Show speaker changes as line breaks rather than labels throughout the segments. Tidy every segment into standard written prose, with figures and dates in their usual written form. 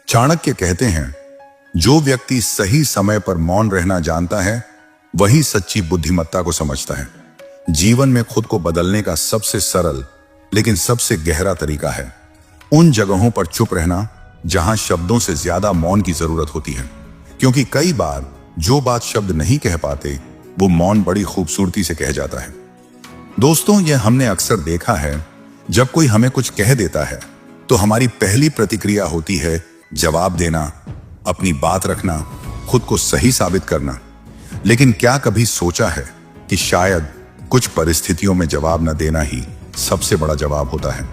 चाणक्य कहते हैं, जो व्यक्ति सही समय पर मौन रहना जानता है वही सच्ची बुद्धिमत्ता को समझता है। जीवन में खुद को बदलने का सबसे सरल लेकिन सबसे गहरा तरीका है उन जगहों पर चुप रहना जहां शब्दों से ज्यादा मौन की जरूरत होती है, क्योंकि कई बार जो बात शब्द नहीं कह पाते वो मौन बड़ी खूबसूरती से कह जाता है। दोस्तों, यह हमने अक्सर देखा है, जब कोई हमें कुछ कह देता है तो हमारी पहली प्रतिक्रिया होती है जवाब देना, अपनी बात रखना, खुद को सही साबित करना। लेकिन क्या कभी सोचा है कि शायद कुछ परिस्थितियों में जवाब न देना ही सबसे बड़ा जवाब होता है।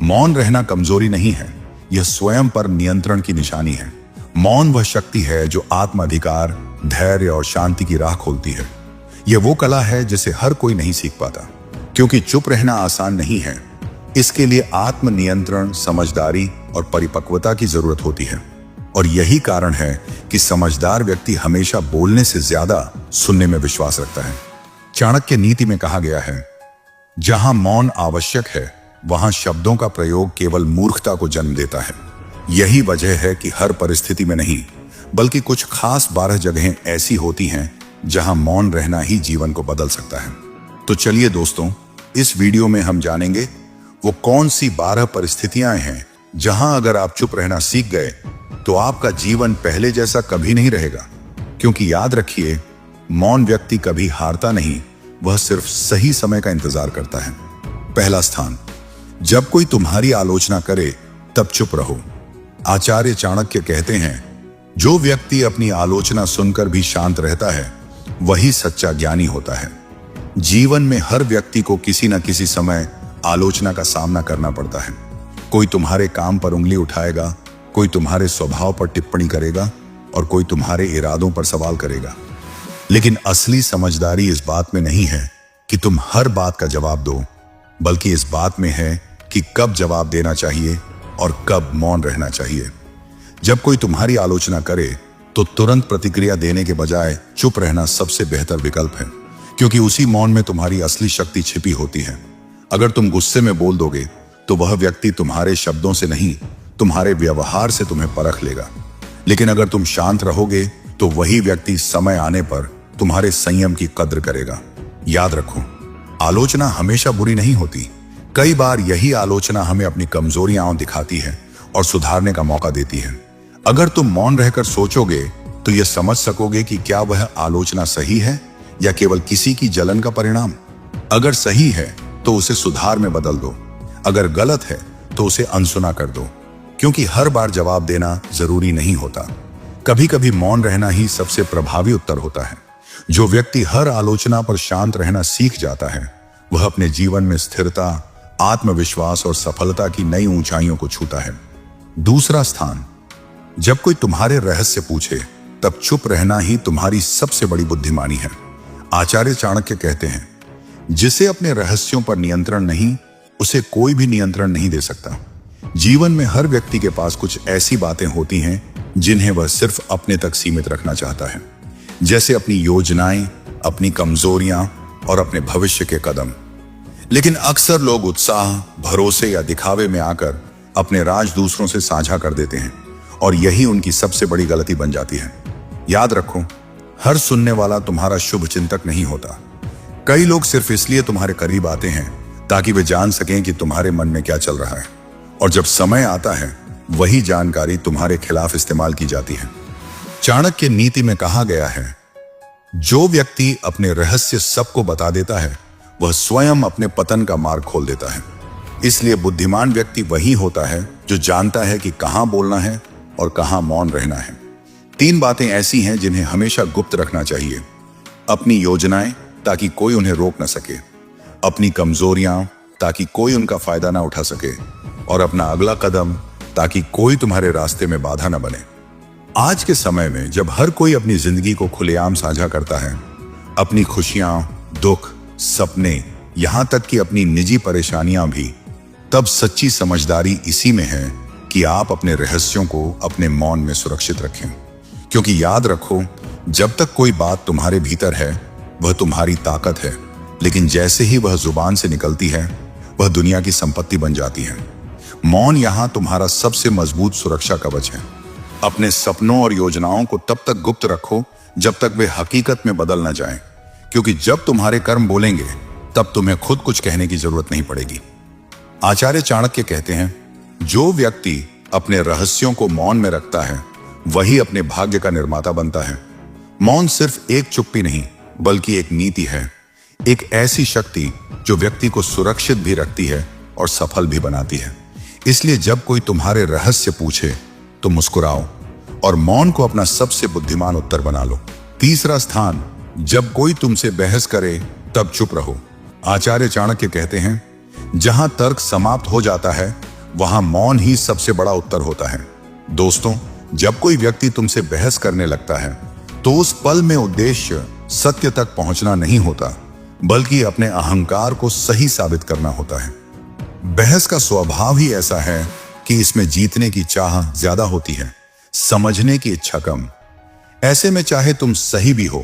मौन रहना कमजोरी नहीं है, यह स्वयं पर नियंत्रण की निशानी है। मौन वह शक्ति है जो आत्माधिकार, धैर्य और शांति की राह खोलती है। यह वो कला है जिसे हर कोई नहीं सीख पाता, क्योंकि चुप रहना आसान नहीं है। इसके लिए आत्मनियंत्रण, समझदारी और परिपक्वता की जरूरत होती है। और यही कारण है कि समझदार व्यक्ति हमेशा बोलने से ज्यादा सुनने में विश्वास रखता है। चाणक्य नीति में कहा गया है, जहां मौन आवश्यक है वहां शब्दों का प्रयोग केवल मूर्खता को जन्म देता है। यही वजह है कि हर परिस्थिति में नहीं, बल्कि कुछ खास 12 जगहें ऐसी होती हैं जहां मौन रहना ही जीवन को बदल सकता है। तो चलिए दोस्तों, इस वीडियो में हम जानेंगे वो कौन सी 12 परिस्थितियां हैं जहां अगर आप चुप रहना सीख गए तो आपका जीवन पहले जैसा कभी नहीं रहेगा। क्योंकि याद रखिए, मौन व्यक्ति कभी हारता नहीं, वह सिर्फ सही समय का इंतजार करता है। पहला स्थान, जब कोई तुम्हारी आलोचना करे तब चुप रहो। आचार्य चाणक्य कहते हैं, जो व्यक्ति अपनी आलोचना सुनकर भी शांत रहता है वही सच्चा ज्ञानी होता है। जीवन में हर व्यक्ति को किसी न किसी समय आलोचना का सामना करना पड़ता है। कोई तुम्हारे काम पर उंगली उठाएगा, कोई तुम्हारे स्वभाव पर टिप्पणी करेगा और कोई तुम्हारे इरादों पर सवाल करेगा। लेकिन असली समझदारी इस बात में नहीं है कि तुम हर बात का जवाब दो, बल्कि इस बात में है कि कब जवाब देना चाहिए और कब मौन रहना चाहिए। जब कोई तुम्हारी आलोचना करे तो तुरंत प्रतिक्रिया देने के बजाय चुप रहना सबसे बेहतर विकल्प है, क्योंकि उसी मौन में तुम्हारी असली शक्ति छिपी होती है। अगर तुम गुस्से में बोल दोगे तो वह व्यक्ति तुम्हारे शब्दों से नहीं, तुम्हारे व्यवहार से तुम्हें परख लेगा। लेकिन अगर तुम शांत रहोगे तो वही व्यक्ति समय आने पर तुम्हारे संयम की कद्र करेगा। याद रखो, आलोचना हमेशा बुरी नहीं होती। कई बार यही आलोचना हमें अपनी कमजोरियां दिखाती है और सुधारने का मौका देती है। अगर तुम मौन रहकर सोचोगे तो यह समझ सकोगे कि क्या वह आलोचना सही है या केवल किसी की जलन का परिणाम। अगर सही है तो उसे सुधार में बदल दो, अगर गलत है तो उसे अनसुना कर दो, क्योंकि हर बार जवाब देना जरूरी नहीं होता। कभी कभी मौन रहना ही सबसे प्रभावी उत्तर होता है। जो व्यक्ति हर आलोचना पर शांत रहना सीख जाता है वह अपने जीवन में स्थिरता, आत्मविश्वास और सफलता की नई ऊंचाइयों को छूता है। दूसरा स्थान, जब कोई तुम्हारे रहस्य पूछे तब चुप रहना ही तुम्हारी सबसे बड़ी बुद्धिमानी है। आचार्य चाणक्य कहते हैं, जिसे अपने रहस्यों पर नियंत्रण नहीं, उसे कोई भी नियंत्रण नहीं दे सकता। जीवन में हर व्यक्ति के पास कुछ ऐसी बातें होती हैं जिन्हें वह सिर्फ अपने तक सीमित रखना चाहता है, जैसे अपनी योजनाएं, अपनी कमजोरियां और अपने भविष्य के कदम। लेकिन अक्सर लोग उत्साह, भरोसे या दिखावे में आकर अपने राज दूसरों से साझा कर देते हैं और यही उनकी सबसे बड़ी गलती बन जाती है। याद रखो, हर सुनने वाला तुम्हारा शुभ चिंतक नहीं होता। कई लोग सिर्फ इसलिए तुम्हारे करीब आते हैं ताकि वे जान सकें कि तुम्हारे मन में क्या चल रहा है, और जब समय आता है वही जानकारी तुम्हारे खिलाफ इस्तेमाल की जाती है। चाणक्य नीति में कहा गया है, जो व्यक्ति अपने रहस्य सबको बता देता है वह स्वयं अपने पतन का मार्ग खोल देता है। इसलिए बुद्धिमान व्यक्ति वही होता है जो जानता है कि कहां बोलना है और कहां मौन रहना है। 3 बातें ऐसी हैं जिन्हें हमेशा गुप्त रखना चाहिए। अपनी योजनाएं, ताकि कोई उन्हें रोक न सके, अपनी कमजोरियां, ताकि कोई उनका फायदा ना उठा सके, और अपना अगला कदम, ताकि कोई तुम्हारे रास्ते में बाधा न बने। आज के समय में जब हर कोई अपनी जिंदगी को खुलेआम साझा करता है, अपनी खुशियां, दुख, सपने, यहां तक कि अपनी निजी परेशानियां भी, तब सच्ची समझदारी इसी में है कि आप अपने रहस्यों को अपने मौन में सुरक्षित रखें। क्योंकि याद रखो, जब तक कोई बात तुम्हारे भीतर है वह तुम्हारी ताकत है, लेकिन जैसे ही वह जुबान से निकलती है वह दुनिया की संपत्ति बन जाती है। मौन यहां तुम्हारा सबसे मजबूत सुरक्षा कवच है। अपने सपनों और योजनाओं को तब तक गुप्त रखो जब तक वे हकीकत में बदल न जाएं, क्योंकि जब तुम्हारे कर्म बोलेंगे तब तुम्हें खुद कुछ कहने की जरूरत नहीं पड़ेगी। आचार्य चाणक्य कहते हैं, जो व्यक्ति अपने रहस्यों को मौन में रखता है वही अपने भाग्य का निर्माता बनता है। मौन सिर्फ एक चुप्पी नहीं बल्कि एक नीति है, एक ऐसी शक्ति जो व्यक्ति को सुरक्षित भी रखती है और सफल भी बनाती है। इसलिए जब कोई तुम्हारे रहस्य पूछे तो मुस्कुराओ और मौन को अपना सबसे बुद्धिमान उत्तर बना लो। तीसरा स्थान, जब कोई तुमसे बहस करे तब चुप रहो। आचार्य चाणक्य कहते हैं, जहां तर्क समाप्त हो जाता है वहां मौन ही सबसे बड़ा उत्तर होता है। दोस्तों, जब कोई व्यक्ति तुमसे बहस करने लगता है तो उस पल में उद्देश्य सत्य तक पहुंचना नहीं होता बल्कि अपने अहंकार को सही साबित करना होता है। बहस का स्वभाव ही ऐसा है कि इसमें जीतने की चाह ज्यादा होती है, समझने की इच्छा कम। ऐसे में चाहे तुम सही भी हो,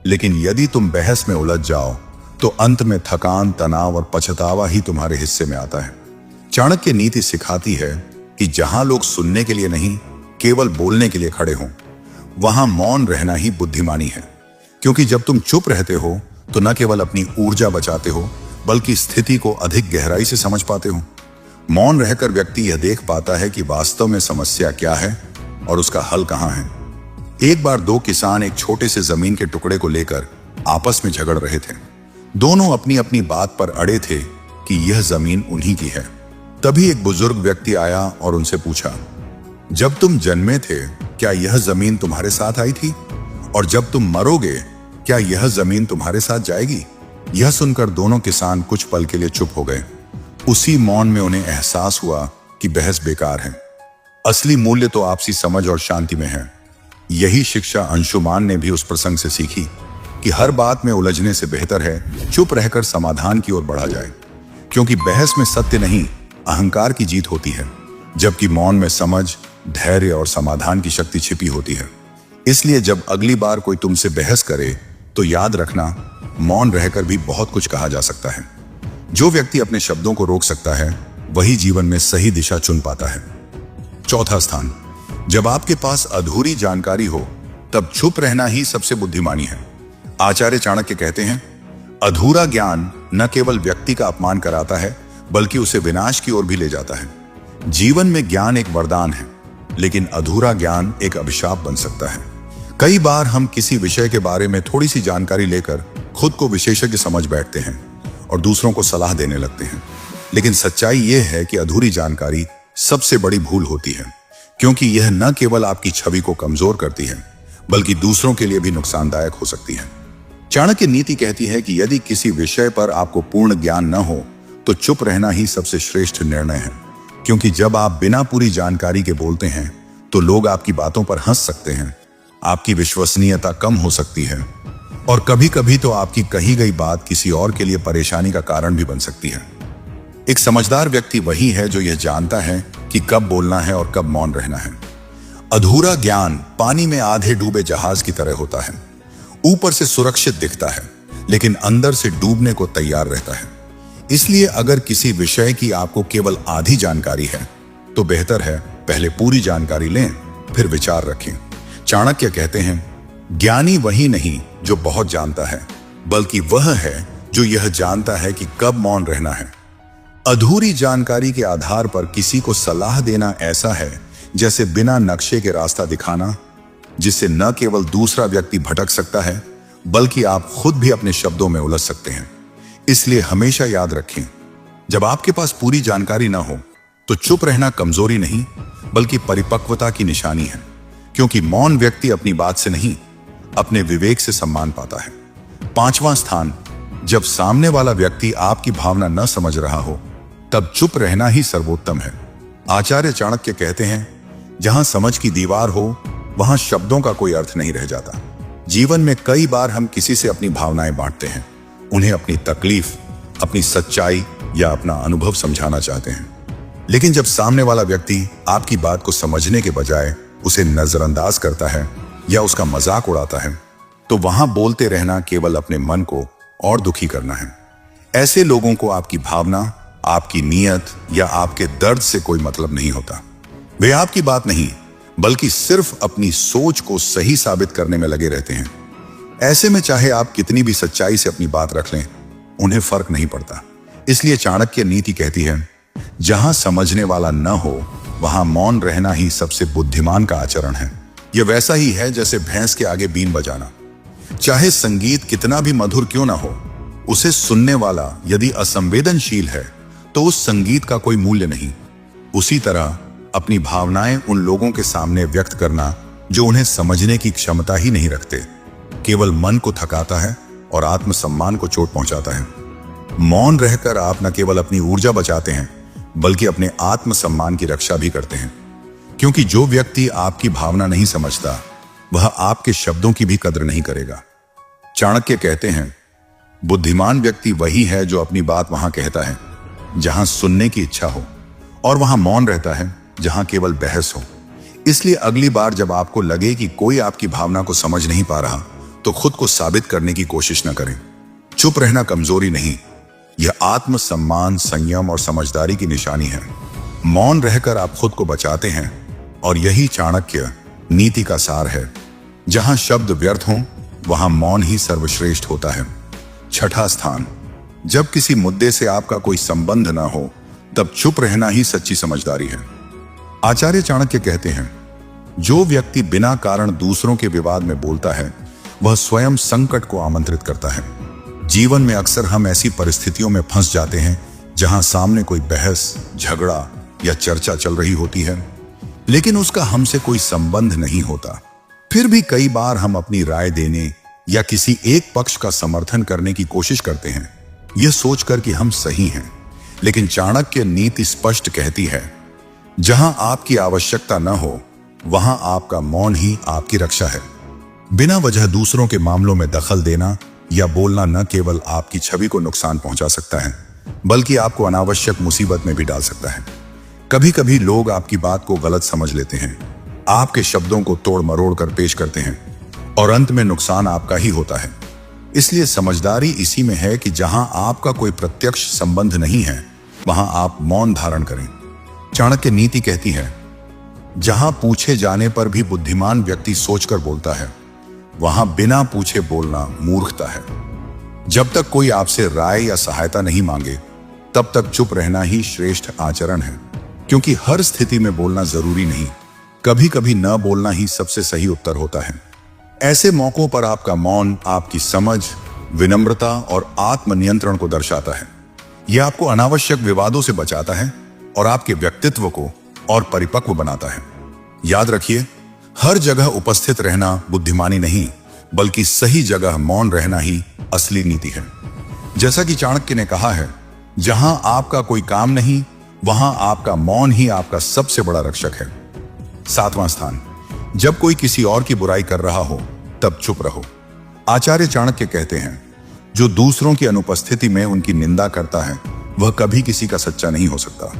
लेकिन यदि तुम बहस में उलझ जाओ तो अंत में थकान, तनाव और पछतावा ही तुम्हारे हिस्से में आता है। चाणक्य नीति सिखाती है कि जहां लोग सुनने के लिए नहीं केवल बोलने के लिए खड़े हों, वहां मौन रहना ही बुद्धिमानी है। क्योंकि जब तुम चुप रहते हो तो न केवल अपनी ऊर्जा बचाते हो बल्कि स्थिति को अधिक गहराई से समझ पाते हो। मौन रहकर व्यक्ति यह देख पाता है कि वास्तव में समस्या क्या है और उसका हल कहां है। एक बार दो किसान एक छोटे से जमीन के टुकड़े को लेकर आपस में झगड़ रहे थे। दोनों अपनी अपनी बात पर अड़े थे कि यह जमीन उन्हीं की है। तभी एक बुजुर्ग व्यक्ति आया और उनसे पूछा, जब तुम जन्मे थे क्या यह जमीन तुम्हारे साथ आई थी? और जब तुम मरोगे क्या यह जमीन तुम्हारे साथ जाएगी? यह सुनकर दोनों किसान कुछ पल के लिए चुप हो गए। उसी मौन में उन्हें एहसास हुआ कि बहस बेकार है। असली मूल्य तो आपसी समझ और शांति में है। यही शिक्षा अंशुमान ने भी उस प्रसंग से सीखी कि हर बात में उलझने से बेहतर है चुप रहकर समाधान की ओर बढ़ा जाए। क्योंकि बहस में सत्य नहीं, अहंकार की जीत होती है, जबकि मौन में समझ, धैर्य और समाधान की शक्ति छिपी होती है। इसलिए जब अगली बार कोई तुमसे बहस करे तो याद रखना, मौन रहकर भी बहुत कुछ कहा जा सकता है। जो व्यक्ति अपने शब्दों को रोक सकता है वही जीवन में सही दिशा चुन पाता है। चौथा स्थान, जब आपके पास अधूरी जानकारी हो तब चुप रहना ही सबसे बुद्धिमानी है। आचार्य चाणक्य कहते हैं, अधूरा ज्ञान न केवल व्यक्ति का अपमान कराता है बल्कि उसे विनाश की ओर भी ले जाता है। जीवन में ज्ञान एक वरदान है, लेकिन अधूरा ज्ञान एक अभिशाप बन सकता है। कई बार हम किसी विषय के बारे में थोड़ी सी जानकारी लेकर खुद को विशेषज्ञ समझ बैठते हैं और दूसरों को सलाह देने लगते हैं। लेकिन सच्चाई यह है कि अधूरी जानकारी सबसे बड़ी भूल होती है, क्योंकि यह न केवल आपकी छवि को कमजोर करती है बल्कि दूसरों के लिए भी नुकसानदायक हो सकती है। चाणक्य नीति कहती है कि यदि किसी विषय पर आपको पूर्ण ज्ञान न हो तो चुप रहना ही सबसे श्रेष्ठ निर्णय है। क्योंकि जब आप बिना पूरी जानकारी के बोलते हैं तो लोग आपकी बातों पर हंस सकते हैं, आपकी विश्वसनीयता कम हो सकती है और कभी कभी तो आपकी कही गई बात किसी और के लिए परेशानी का कारण भी बन सकती है। एक समझदार व्यक्ति वही है जो यह जानता है कि कब बोलना है और कब मौन रहना है। अधूरा ज्ञान पानी में आधे डूबे जहाज की तरह होता है। ऊपर से सुरक्षित दिखता है लेकिन अंदर से डूबने को तैयार रहता है। इसलिए अगर किसी विषय की आपको केवल आधी जानकारी है तो बेहतर है पहले पूरी जानकारी लें, फिर विचार रखें। चाणक्य कहते हैं, ज्ञानी वही नहीं जो बहुत जानता है, बल्कि वह है जो यह जानता है कि कब मौन रहना है। अधूरी जानकारी के आधार पर किसी को सलाह देना ऐसा है जैसे बिना नक्शे के रास्ता दिखाना, जिससे न केवल दूसरा व्यक्ति भटक सकता है बल्कि आप खुद भी अपने शब्दों में उलझ सकते हैं। इसलिए हमेशा याद रखें, जब आपके पास पूरी जानकारी ना हो तो चुप रहना कमजोरी नहीं बल्कि परिपक्वता की निशानी है। क्योंकि मौन व्यक्ति अपनी बात से नहीं, अपने विवेक से सम्मान पाता है। पांचवां स्थान, जब सामने वाला व्यक्ति आपकी भावना न समझ रहा हो तब चुप रहना ही सर्वोत्तम है। आचार्य चाणक्य कहते हैं, जहां समझ की दीवार हो वहां शब्दों का कोई अर्थ नहीं रह जाता। जीवन में कई बार हम किसी से अपनी भावनाएं बांटते हैं, उन्हें अपनी तकलीफ, अपनी सच्चाई या अपना अनुभव समझाना चाहते हैं। लेकिन जब सामने वाला व्यक्ति आपकी बात को समझने के बजाय उसे नजरअंदाज करता है या उसका मजाक उड़ाता है तो वहां बोलते रहना केवल अपने मन को और दुखी करना है। ऐसे लोगों को आपकी भावना, आपकी नीयत या आपके दर्द से कोई मतलब नहीं होता। वे आपकी बात नहीं बल्कि सिर्फ अपनी सोच को सही साबित करने में लगे रहते हैं। ऐसे में चाहे आप कितनी भी सच्चाई से अपनी बात रख लें, उन्हें फर्क नहीं पड़ता। इसलिए चाणक्य नीति कहती है, जहां समझने वाला न हो वहां मौन रहना ही सबसे बुद्धिमान का आचरण है। यह वैसा ही है जैसे भैंस के आगे बीन बजाना। चाहे संगीत कितना भी मधुर क्यों ना हो, उसे सुनने वाला यदि असंवेदनशील है तो उस संगीत का कोई मूल्य नहीं। उसी तरह अपनी भावनाएं उन लोगों के सामने व्यक्त करना जो उन्हें समझने की क्षमता ही नहीं रखते, केवल मन को थकाता है और आत्मसम्मान को चोट पहुंचाता है। मौन रहकर आप न केवल अपनी ऊर्जा बचाते हैं, बल्कि अपने आत्मसम्मान की रक्षा भी करते हैं। क्योंकि जो व्यक्ति आपकी भावना नहीं समझता, वह आपके शब्दों की भी कदर नहीं करेगा। चाणक्य कहते हैं, बुद्धिमान व्यक्ति वही है जो अपनी बात वहां कहता है जहां सुनने की इच्छा हो, और वहां मौन रहता है जहां केवल बहस हो। इसलिए अगली बार जब आपको लगे कि कोई आपकी भावना को समझ नहीं पा रहा, तो खुद को साबित करने की कोशिश न करें। चुप रहना कमजोरी नहीं, यह आत्मसम्मान, संयम और समझदारी की निशानी है। मौन रहकर आप खुद को बचाते हैं, और यही चाणक्य नीति का सार है। जहां शब्द व्यर्थ हों, वहां मौन ही सर्वश्रेष्ठ होता है। छठा स्थान, जब किसी मुद्दे से आपका कोई संबंध ना हो, तब चुप रहना ही सच्ची समझदारी है। आचार्य चाणक्य कहते हैं, जो व्यक्ति बिना कारण दूसरों के विवाद में बोलता है, वह स्वयं संकट को आमंत्रित करता है। जीवन में अक्सर हम ऐसी परिस्थितियों में फंस जाते हैं जहां सामने कोई बहस, झगड़ा या चर्चा चल रही होती है, लेकिन उसका हमसे कोई संबंध नहीं होता। फिर भी कई बार हम अपनी राय देने या किसी एक पक्ष का समर्थन करने की कोशिश करते हैं, यह सोचकर कि हम सही हैं। लेकिन चाणक्य नीति स्पष्ट कहती है, जहां आपकी आवश्यकता न हो, वहां आपका मौन ही आपकी रक्षा है। बिना वजह दूसरों के मामलों में दखल देना या बोलना न केवल आपकी छवि को नुकसान पहुंचा सकता है, बल्कि आपको अनावश्यक मुसीबत में भी डाल सकता है। कभी कभी लोग आपकी बात को गलत समझ लेते हैं, आपके शब्दों को तोड़ मरोड़ कर पेश करते हैं, और अंत में नुकसान आपका ही होता है। इसलिए समझदारी इसी में है कि जहां आपका कोई प्रत्यक्ष संबंध नहीं है, वहां आप मौन धारण करें। चाणक्य नीति कहती है, जहां पूछे जाने पर भी बुद्धिमान व्यक्ति सोचकर बोलता है, वहां बिना पूछे बोलना मूर्खता है। जब तक कोई आपसे राय या सहायता नहीं मांगे, तब तक चुप रहना ही श्रेष्ठ आचरण है। क्योंकि हर स्थिति में बोलना जरूरी नहीं, कभी कभी न बोलना ही सबसे सही उत्तर होता है। ऐसे मौकों पर आपका मौन आपकी समझ, विनम्रता और आत्मनियंत्रण को दर्शाता है। यह आपको अनावश्यक विवादों से बचाता है और आपके व्यक्तित्व को और परिपक्व बनाता है। याद रखिए, हर जगह उपस्थित रहना बुद्धिमानी नहीं, बल्कि सही जगह मौन रहना ही असली नीति है। जैसा कि चाणक्य ने कहा है, जहां आपका कोई काम नहीं, वहां आपका मौन ही आपका सबसे बड़ा रक्षक है। सातवां स्थान, जब कोई किसी और की बुराई कर रहा हो, तब चुप रहो। आचार्य चाणक्य कहते हैं, जो दूसरों की अनुपस्थिति में उनकी निंदा करता है, वह कभी किसी का सच्चा नहीं हो सकता।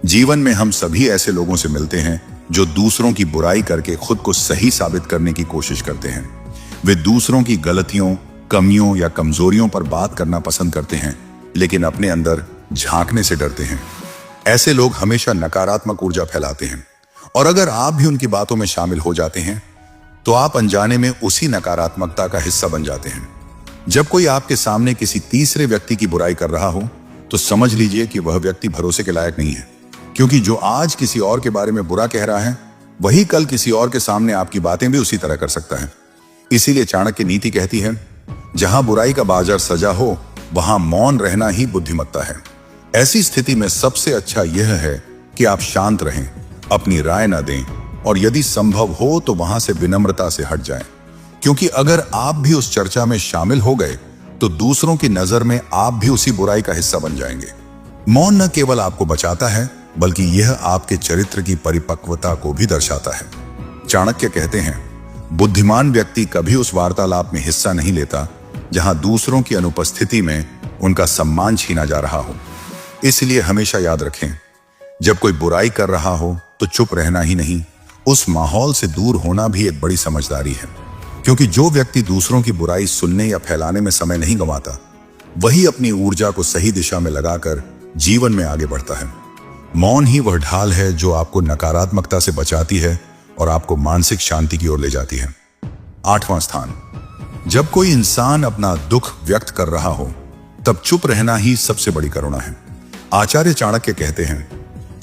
जीवन में हम सभी ऐसे लोगों से मिलते हैं जो दूसरों की बुराई करके खुद को सही साबित करने की कोशिश करते हैं। वे दूसरों की गलतियों, कमियों या कमजोरियों पर बात करना पसंद करते हैं, लेकिन अपने अंदर झांकने से डरते हैं। ऐसे लोग हमेशा नकारात्मक ऊर्जा फैलाते हैं, और अगर आप भी उनकी बातों में शामिल हो जाते हैं, तो आप अनजाने में उसी नकारात्मकता का हिस्सा बन जाते हैं। जब कोई आपके सामने किसी तीसरे व्यक्ति की बुराई कर रहा हो, तो समझ लीजिए कि वह व्यक्ति भरोसे के लायक नहीं है। क्योंकि जो आज किसी और के बारे में बुरा कह रहा है, वही कल किसी और के सामने आपकी बातें भी उसी तरह कर सकता है। इसीलिए चाणक्य नीति कहती है, जहां बुराई का बाजार सजा हो, वहां मौन रहना ही बुद्धिमत्ता है। ऐसी स्थिति में सबसे अच्छा यह है कि आप शांत रहें, अपनी राय न दें, और यदि संभव हो तो वहां से विनम्रता से हट जाएं। क्योंकि अगर आप भी उस चर्चा में शामिल हो गए, तो दूसरों की नजर में आप भी उसी बुराई का हिस्सा बन जाएंगे। मौन न केवल आपको बचाता है, बल्कि यह आपके चरित्र की परिपक्वता को भी दर्शाता है। चाणक्य कहते हैं, बुद्धिमान व्यक्ति कभी उस वार्तालाप में हिस्सा नहीं लेता जहां दूसरों की अनुपस्थिति में उनका सम्मान छीना जा रहा हो। इसलिए हमेशा याद रखें, जब कोई बुराई कर रहा हो तो चुप रहना ही नहीं, उस माहौल से दूर होना भी एक बड़ी समझदारी है। क्योंकि जो व्यक्ति दूसरों की बुराई सुनने या फैलाने में समय नहीं गंवाता, वही अपनी ऊर्जा को सही दिशा में लगाकर जीवन में आगे बढ़ता है। मौन ही वह ढाल है जो आपको नकारात्मकता से बचाती है और आपको मानसिक शांति की ओर ले जाती है। 8वां स्थान, जब कोई इंसान अपना दुख व्यक्त कर रहा हो तब चुप रहना ही सबसे बड़ी करुणा है। आचार्य चाणक्य कहते हैं,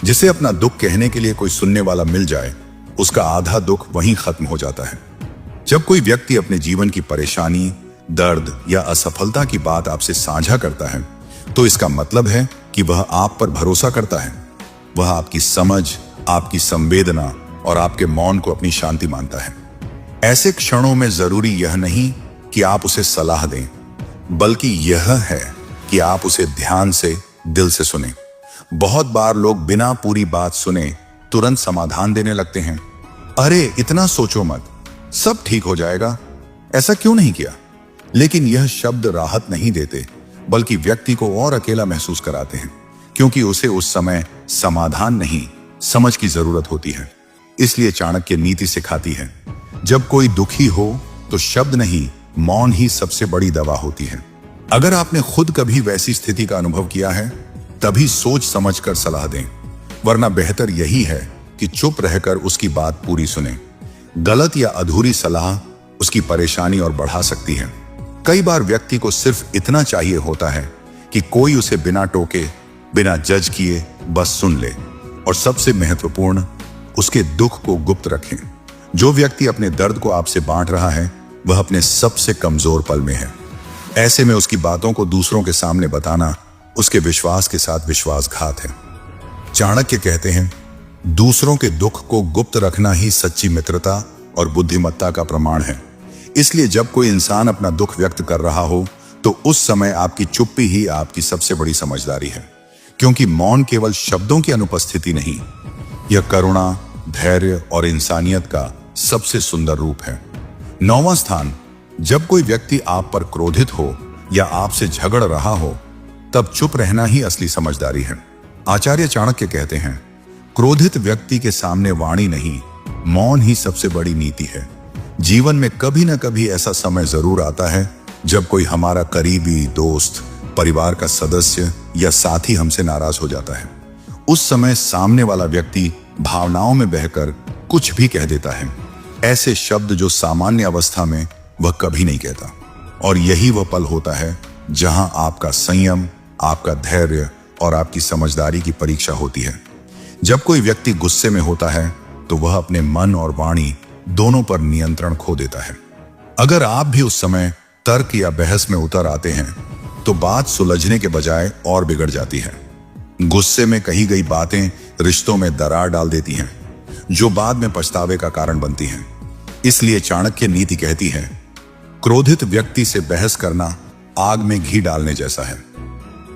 जिसे अपना दुख कहने के लिए कोई सुनने वाला मिल जाए उसका आधा दुख वहीं खत्म हो जाता है। जब कोई व्यक्ति अपने जीवन की परेशानी, दर्द या असफलता की बात आपसे साझा करता है तो इसका मतलब है कि वह आप पर भरोसा करता है। वह आपकी समझ, आपकी संवेदना और आपके मौन को अपनी शांति मानता है। ऐसे क्षणों में जरूरी यह नहीं कि आप उसे सलाह दें, बल्कि यह है कि आप उसे ध्यान से, दिल से सुने। बहुत बार लोग बिना पूरी बात सुने तुरंत समाधान देने लगते हैं। अरे इतना सोचो मत, सब ठीक हो जाएगा, ऐसा क्यों नहीं किया? लेकिन यह शब्द राहत नहीं देते, बल्कि व्यक्ति को और अकेला महसूस कराते हैं, क्योंकि उसे उस समय समाधान नहीं, समझ की जरूरत होती है। इसलिए चाणक्य नीति सिखाती है, जब कोई दुखी हो तो शब्द नहीं, मौन ही सबसे बड़ी दवा होती है। अगर आपने खुद कभी वैसी स्थिति का अनुभव किया है, तभी सोच समझकर सलाह दें, वरना बेहतर यही है कि चुप रहकर उसकी बात पूरी सुने। गलत या अधूरी सलाह उसकी परेशानी और बढ़ा सकती है। कई बार व्यक्ति को सिर्फ इतना चाहिए होता है कि कोई उसे बिना टोके, बिना जज किए बस सुन ले, और सबसे महत्वपूर्ण, उसके दुख को गुप्त रखें। जो व्यक्ति अपने दर्द को आपसे बांट रहा है वह अपने सबसे कमजोर पल में है। ऐसे में उसकी बातों को दूसरों के सामने बताना उसके विश्वास के साथ विश्वासघात है। चाणक्य कहते हैं, दूसरों के दुख को गुप्त रखना ही सच्ची मित्रता और बुद्धिमत्ता का प्रमाण है। इसलिए जब कोई इंसान अपना दुख व्यक्त कर रहा हो तो उस समय आपकी चुप्पी ही आपकी सबसे बड़ी समझदारी है, क्योंकि मौन केवल शब्दों की अनुपस्थिति नहीं, यह करुणा, धैर्य और इंसानियत का सबसे सुंदर रूप है। 9वां स्थान, जब कोई व्यक्ति आप पर क्रोधित हो या आपसे झगड़ रहा हो तब चुप रहना ही असली समझदारी है। आचार्य चाणक्य कहते हैं, क्रोधित व्यक्ति के सामने वाणी नहीं, मौन ही सबसे बड़ी नीति है। जीवन में कभी ना कभी ऐसा समय जरूर आता है जब कोई हमारा करीबी दोस्त, परिवार का सदस्य या साथी हमसे नाराज हो जाता है। उस समय सामने वाला व्यक्ति भावनाओं में बहकर कुछ भी कह देता है, ऐसे शब्द जो सामान्य अवस्था में वह कभी नहीं कहता। और यही वह पल होता है जहां आपका संयम, आपका धैर्य और आपकी समझदारी की परीक्षा होती है। जब कोई व्यक्ति गुस्से में होता है तो वह अपने मन और वाणी दोनों पर नियंत्रण खो देता है। अगर आप भी उस समय तर्क या बहस में उतर आते हैं तो बात सुलझने के बजाय और बिगड़ जाती है। गुस्से में कही गई बातें रिश्तों में दरार डाल देती हैं, जो बाद में पछतावे का कारण बनती हैं। इसलिए चाणक्य नीति कहती है, क्रोधित व्यक्ति से बहस करना आग में घी डालने जैसा है।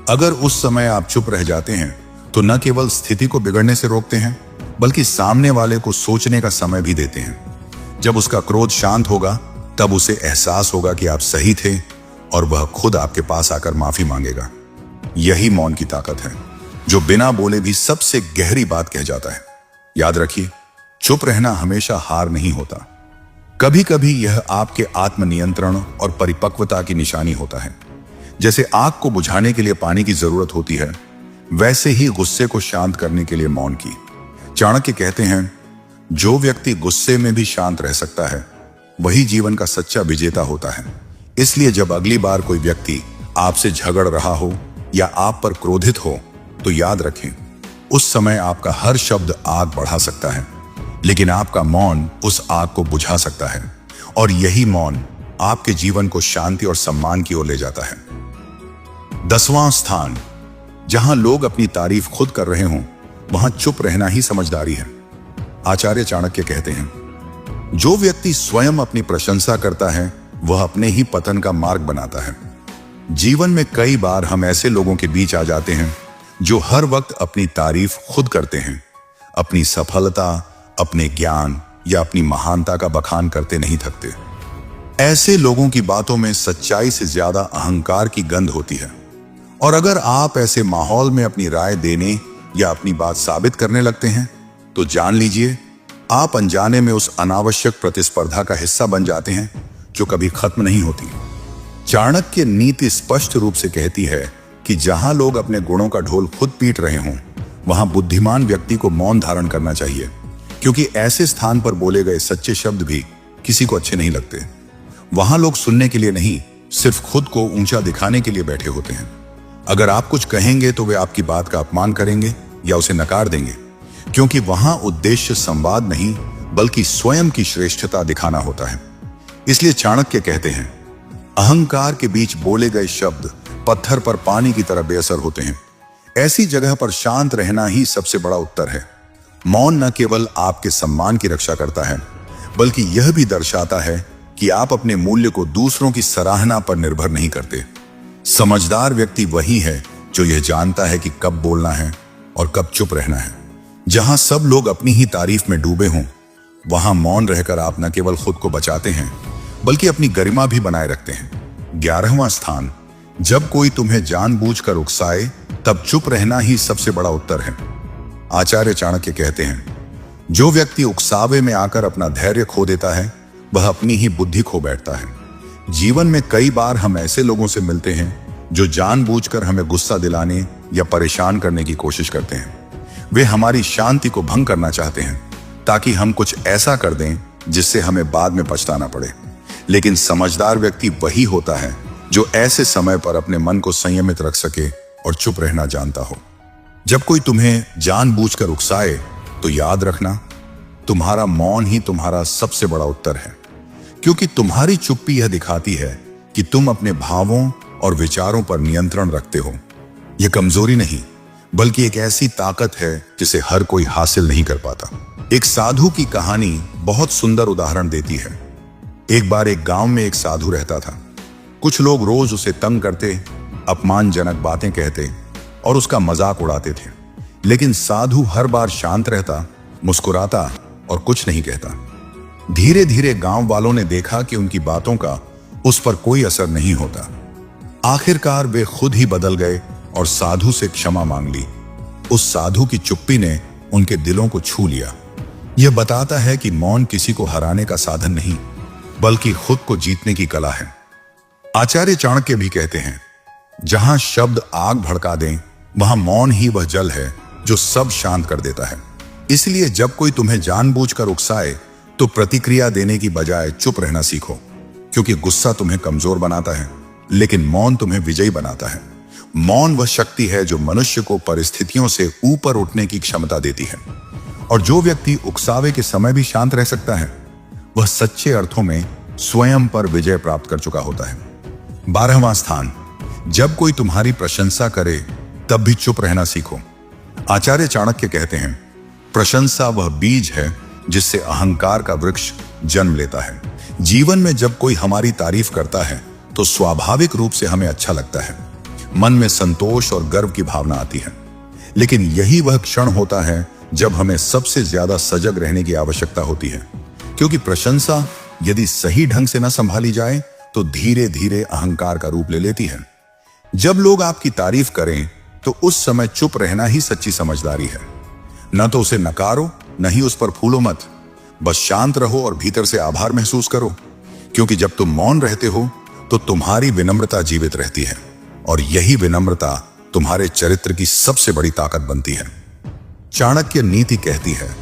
अगर उस समय आप चुप रह जाते हैं तो न केवल स्थिति को बिगड़ने से रोकते हैं, बल्कि सामने वाले को सोचने का समय भी देते हैं। जब उसका क्रोध शांत होगा तब उसे एहसास होगा कि आप सही थे और वह खुद आपके पास आकर माफी मांगेगा। यही मौन की ताकत है, जो बिना बोले भी सबसे गहरी बात कह जाता है। याद रखिए, चुप रहना हमेशा हार नहीं होता। कभी कभी यह आपके आत्मनियंत्रण और परिपक्वता की निशानी होता है। जैसे आग को बुझाने के लिए पानी की जरूरत होती है, वैसे ही गुस्से को शांत करने के लिए मौन की। चाणक्य कहते हैं, जो व्यक्ति गुस्से में भी शांत रह सकता है वही जीवन का सच्चा विजेता होता है। इसलिए जब अगली बार कोई व्यक्ति आपसे झगड़ रहा हो या आप पर क्रोधित हो तो याद रखें, उस समय आपका हर शब्द आग बढ़ा सकता है, लेकिन आपका मौन उस आग को बुझा सकता है। और यही मौन आपके जीवन को शांति और सम्मान की ओर ले जाता है। 10वां स्थान, जहां लोग अपनी तारीफ खुद कर रहे हों वहां चुप रहना ही समझदारी है। आचार्य चाणक्य कहते हैं, जो व्यक्ति स्वयं अपनी प्रशंसा करता है वह अपने ही पतन का मार्ग बनाता है। जीवन में कई बार हम ऐसे लोगों के बीच आ जाते हैं जो हर वक्त अपनी तारीफ खुद करते हैं, अपनी सफलता, अपने ज्ञान या अपनी महानता का बखान करते नहीं थकते। ऐसे लोगों की बातों में सच्चाई से ज्यादा अहंकार की गंध होती है। और अगर आप ऐसे माहौल में अपनी राय देने या अपनी बात साबित करने लगते हैं तो जान लीजिए, आप अनजाने में उस अनावश्यक प्रतिस्पर्धा का हिस्सा बन जाते हैं जो कभी खत्म नहीं होती। चाणक्य नीति स्पष्ट रूप से कहती है कि जहां लोग अपने गुणों का ढोल खुद पीट रहे हों वहां बुद्धिमान व्यक्ति को मौन धारण करना चाहिए, क्योंकि ऐसे स्थान पर बोले गए सच्चे शब्द भी किसी को अच्छे नहीं लगते। वहां लोग सुनने के लिए नहीं, सिर्फ खुद को ऊंचा दिखाने के लिए बैठे होते हैं। अगर आप कुछ कहेंगे तो वे आपकी बात का अपमान करेंगे या उसे नकार देंगे, क्योंकि वहां उद्देश्य संवाद नहीं बल्कि स्वयं की श्रेष्ठता दिखाना होता है। इसलिए चाणक्य कहते हैं, अहंकार के बीच बोले गए शब्द पत्थर पर पानी की तरह बेअसर होते हैं। ऐसी जगह पर शांत रहना ही सबसे बड़ा उत्तर है। मौन न केवल आपके सम्मान की रक्षा करता है, बल्कि यह भी दर्शाता है कि आप अपने मूल्य को दूसरों की सराहना पर निर्भर नहीं करते। समझदार व्यक्ति वही है जो यह जानता है कि कब बोलना है और कब चुप रहना है। जहां सब लोग अपनी ही तारीफ में डूबे हों, वहां मौन रहकर आप न केवल खुद को बचाते हैं बल्कि अपनी गरिमा भी बनाए रखते हैं। 11वां स्थान, जब कोई तुम्हें जानबूझकर उकसाए तब चुप रहना ही सबसे बड़ा उत्तर है। आचार्य चाणक्य कहते हैं, जो व्यक्ति उकसावे में आकर अपना धैर्य खो देता है वह अपनी ही बुद्धि खो बैठता है। जीवन में कई बार हम ऐसे लोगों से मिलते हैं जो जानबूझकर हमें गुस्सा दिलाने या परेशान करने की कोशिश करते हैं। वे हमारी शांति को भंग करना चाहते हैं ताकि हम कुछ ऐसा कर दें जिससे हमें बाद में पछताना पड़े। लेकिन समझदार व्यक्ति वही होता है जो ऐसे समय पर अपने मन को संयमित रख सके और चुप रहना जानता हो। जब कोई तुम्हें जानबूझकर उकसाए तो याद रखना, तुम्हारा मौन ही तुम्हारा सबसे बड़ा उत्तर है, क्योंकि तुम्हारी चुप्पी यह दिखाती है कि तुम अपने भावों और विचारों पर नियंत्रण रखते हो। यह कमजोरी नहीं बल्कि एक ऐसी ताकत है जिसे हर कोई हासिल नहीं कर पाता। एक साधु की कहानी बहुत सुंदर उदाहरण देती है। एक बार एक गांव में एक साधु रहता था। कुछ लोग रोज उसे तंग करते, अपमानजनक बातें कहते और उसका मजाक उड़ाते थे, लेकिन साधु हर बार शांत रहता, मुस्कुराता और कुछ नहीं कहता। धीरे धीरे गांव वालों ने देखा कि उनकी बातों का उस पर कोई असर नहीं होता। आखिरकार वे खुद ही बदल गए और साधु से क्षमा मांग ली। उस साधु की चुप्पी ने उनके दिलों को छू लिया। यह बताता है कि मौन किसी को हराने का साधन नहीं बल्कि खुद को जीतने की कला है। आचार्य चाणक्य भी कहते हैं, जहां शब्द आग भड़का दें वहां मौन ही वह जल है जो सब शांत कर देता है। इसलिए जब कोई तुम्हें जानबूझकर उकसाए तो प्रतिक्रिया देने की बजाय चुप रहना सीखो, क्योंकि गुस्सा तुम्हें कमजोर बनाता है लेकिन मौन तुम्हें विजयी बनाता है। मौन वह शक्ति है जो मनुष्य को परिस्थितियों से ऊपर उठने की क्षमता देती है, और जो व्यक्ति उकसावे के समय भी शांत रह सकता है वह सच्चे अर्थों में स्वयं पर विजय प्राप्त कर चुका होता है। 12वां स्थान, जब कोई तुम्हारी प्रशंसा करे तब भी चुप रहना सीखो। आचार्य चाणक्य कहते हैं, प्रशंसा वह बीज है जिससे अहंकार का वृक्ष जन्म लेता है। जीवन में जब कोई हमारी तारीफ करता है तो स्वाभाविक रूप से हमें अच्छा लगता है, मन में संतोष और गर्व की भावना आती है। लेकिन यही वह क्षण होता है जब हमें सबसे ज्यादा सजग रहने की आवश्यकता होती है, क्योंकि प्रशंसा यदि सही ढंग से न संभाली जाए तो धीरे धीरे अहंकार का रूप ले लेती है। जब लोग आपकी तारीफ करें तो उस समय चुप रहना ही सच्ची समझदारी है। न तो उसे नकारो, न ही उस पर फूलो मत, बस शांत रहो और भीतर से आभार महसूस करो, क्योंकि जब तुम मौन रहते हो तो तुम्हारी विनम्रता जीवित रहती है, और यही विनम्रता तुम्हारे चरित्र की सबसे बड़ी ताकत बनती है। चाणक्य नीति कहती है,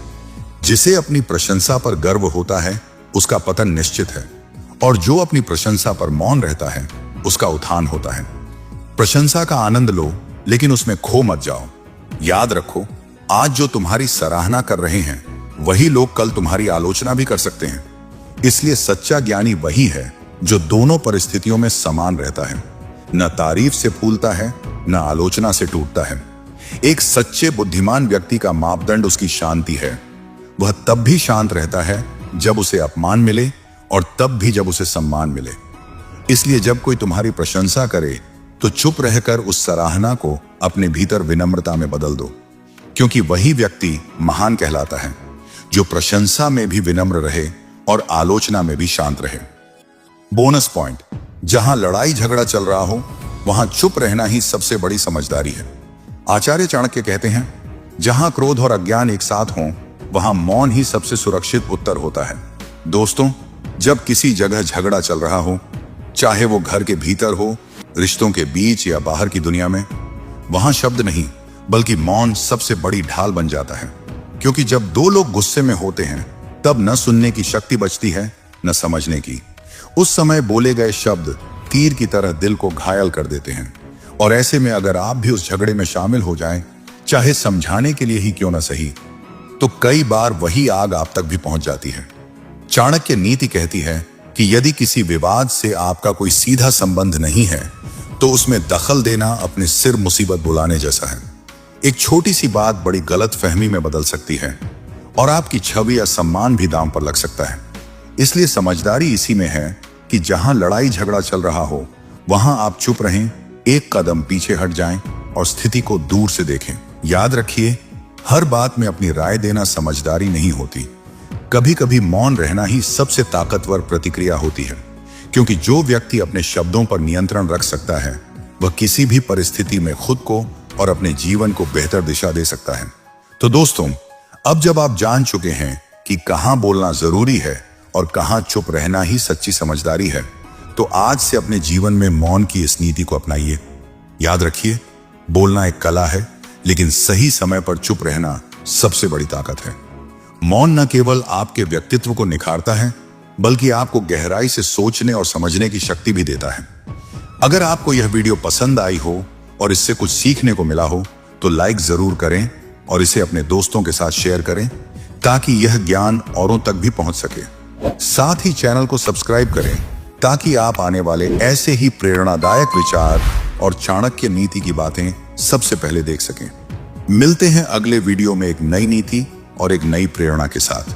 जिसे अपनी प्रशंसा पर गर्व होता है उसका पतन निश्चित है, और जो अपनी प्रशंसा पर मौन रहता है उसका उत्थान होता है। प्रशंसा का आनंद लो, लेकिन उसमें खो मत जाओ। याद रखो, आज जो तुम्हारी सराहना कर रहे हैं वही लोग कल तुम्हारी आलोचना भी कर सकते हैं। इसलिए सच्चा ज्ञानी वही है जो दोनों परिस्थितियों में समान रहता है, न तारीफ से फूलता है न आलोचना से टूटता है। एक सच्चे बुद्धिमान व्यक्ति का मापदंड उसकी शांति है। वह तब भी शांत रहता है जब उसे अपमान मिले और तब भी जब उसे सम्मान मिले। इसलिए जब कोई तुम्हारी प्रशंसा करे तो चुप रहकर उस सराहना को अपने भीतर विनम्रता में बदल दो, क्योंकि वही व्यक्ति महान कहलाता है जो प्रशंसा में भी विनम्र रहे और आलोचना में भी शांत रहे। बोनस पॉइंट, जहां लड़ाई झगड़ा चल रहा हो वहां चुप रहना ही सबसे बड़ी समझदारी है। आचार्य चाणक्य कहते हैं, जहां क्रोध और अज्ञान एक साथ हों वहां मौन ही सबसे सुरक्षित उत्तर होता है। दोस्तों, जब किसी जगह झगड़ा चल रहा हो, चाहे वो घर के भीतर हो, रिश्तों के बीच या बाहर की दुनिया में, वहां शब्द नहीं बल्कि मौन सबसे बड़ी ढाल बन जाता है, क्योंकि जब दो लोग गुस्से में होते हैं तब न सुनने की शक्ति बचती है न समझने की। उस समय बोले गए शब्द तीर की तरह दिल को घायल कर देते हैं। और ऐसे में अगर आप भी उस झगड़े में शामिल हो जाएं, चाहे समझाने के लिए ही क्यों न सही, तो कई बार वही आग आप तक भी पहुंच जाती है। चाणक्य नीति कहती है कि यदि किसी विवाद से आपका कोई सीधा संबंध नहीं है तो उसमें दखल देना अपने सिर मुसीबत बुलाने जैसा है। एक छोटी सी बात बड़ी गलत फहमी में बदल सकती है और आपकी छवि या सम्मान भी दांव पर लग सकता है। इसलिए समझदारी इसी में है कि जहां लड़ाई झगड़ा चल रहा हो वहां आप चुप रहें, एक कदम पीछे हट जाएं और स्थिति को दूर से देखें। याद रखिए, हर बात में अपनी राय देना समझदारी नहीं होती। कभी कभी मौन रहना ही सबसे ताकतवर प्रतिक्रिया होती है, क्योंकि जो व्यक्ति अपने शब्दों पर नियंत्रण रख सकता है वह किसी भी परिस्थिति में खुद को और अपने जीवन को बेहतर दिशा दे सकता है। तो दोस्तों, अब जब आप जान चुके हैं कि कहां बोलना जरूरी है और कहां चुप रहना ही सच्ची समझदारी है, तो आज से अपने जीवन में मौन की इस नीति को अपनाइए। याद रखिए, बोलना एक कला है, लेकिन सही समय पर चुप रहना सबसे बड़ी ताकत है। मौन न केवल आपके व्यक्तित्व को निखारता है, बल्कि आपको गहराई से सोचने और समझने की शक्ति भी देता है। अगर आपको यह वीडियो पसंद आई हो और इससे कुछ सीखने को मिला हो तो लाइक जरूर करें और इसे अपने दोस्तों के साथ शेयर करें, ताकि यह ज्ञान औरों तक भी पहुंच सके। साथ ही चैनल को सब्सक्राइब करें ताकि आप आने वाले ऐसे ही प्रेरणादायक विचार और चाणक्य नीति की बातें सबसे पहले देख सकें। मिलते हैं अगले वीडियो में एक नई नीति और एक नई प्रेरणा के साथ।